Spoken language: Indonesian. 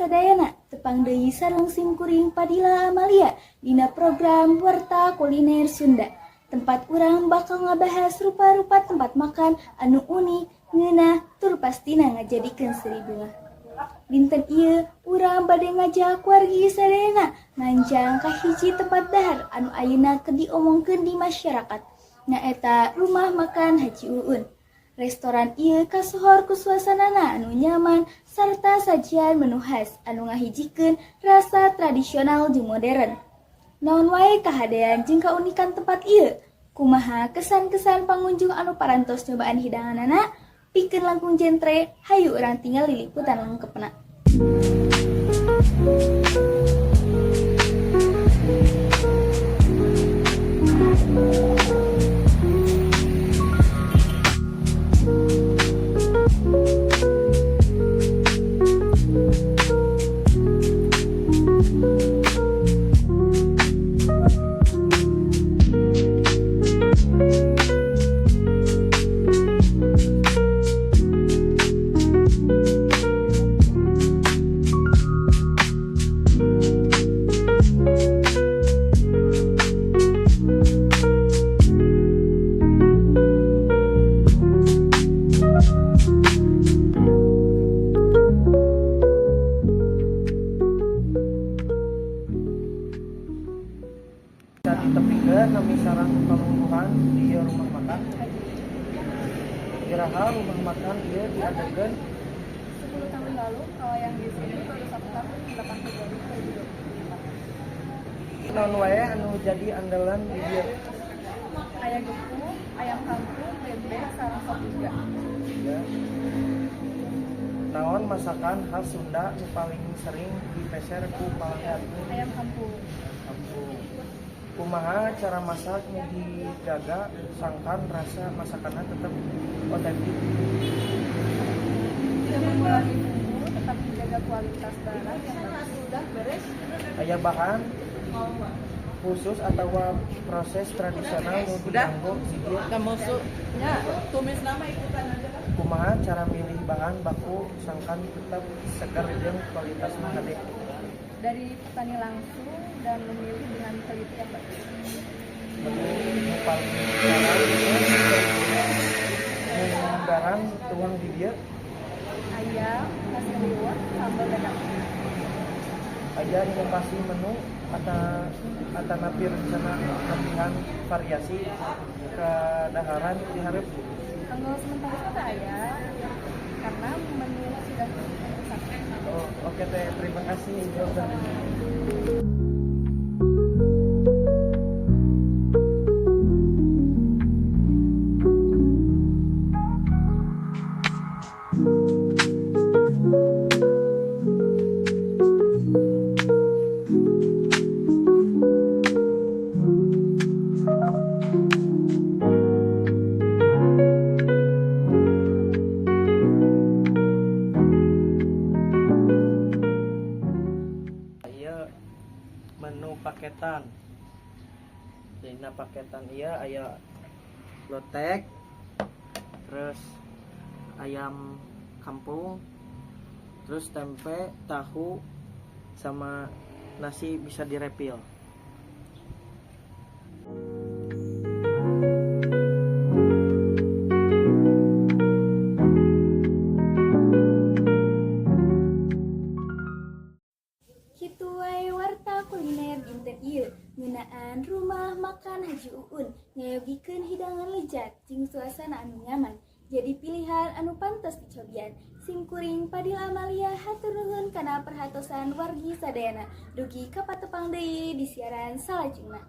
sadayana tepang deui sareng simkuring Padilla Amalia dina program Warta Kuliner Sunda. Tempat urang bakal ngabahas rupa-rupa tempat makan anu unik, ngeunah, tur pastina ngajadikeun seuri bunga. Dinten ieu urang bade ngajak wargi sadayana nganjang ka hiji tempat dahar anu ayeuna keur diomongkeun di masyarakat. Nyaeta Rumah Makan Haji Uun. Restoran ieu kasohor ku suasanana anu nyaman sarta sajian menu khas anu ngahijikeun rasa tradisional jeung modern. Naon wae kahadean jeung kaunikan tempat ieu? Kumaha kesan-kesan pengunjung anu parantos nyobaan hidanganana? Pikeun langkung jentre, hayu urang tinggal liliputan lengkepna. Ditepikeun nami sareng pamungguhan di rumah makan. Kiraha rumah makan ieu diadegeun 10 tahun lalu, kalau yang di sini baru 1 tahun 8 Februari 2024. Naon wae anu jadi andalan di dieu? Ayam gepuk, ayam kampung, bebek, sareng sop juga. Ya. Naon masakan khas Sunda nu paling sering dipeser ku pelanggan? Ayam kampung. Kampung. Kumaha cara masaknya dijaga sangkan rasa masakannya tetap otentik? Tidak mengurangi bumbu, tetap menjaga kualitas barang yang bagus. Sudah beres. Aya bahan khusus atau proses tradisional nu diganggu si dieu? Masuknya tumis nama ikutan aja kan. Kumaha cara milih bahan baku sangkan tetap segar jeung kualitasna hade? Dari petani langsung dan memilih dengan teliti yang bagus. Menu paling jarang tuang di dieu Ayam, nasi liwet, sambal dadar. aya inovasi menu atanapi rencana latihan variasi kadaharan diharap. Tanggal sementara itu ada karena menu sudah rusak. Oh, oke teh, terima kasih jawabannya. Menu paketan. Dina paketan ieu aya lotek, terus ayam kampung, terus tempe, tahu, sama nasi bisa direpil. Kitu wae warta kuliner dinten ieu ngeunaan Rumah Makan Haji Uun ngayogikeun hidangan lezat jeung suasana anu nyaman. Jadi pilihan anu pantos dicobian. Simkuring Padilla Amalia hatur nuhun kana perhatosan wargi sadayana. Dugi ka patepang deui di siaran salajengna.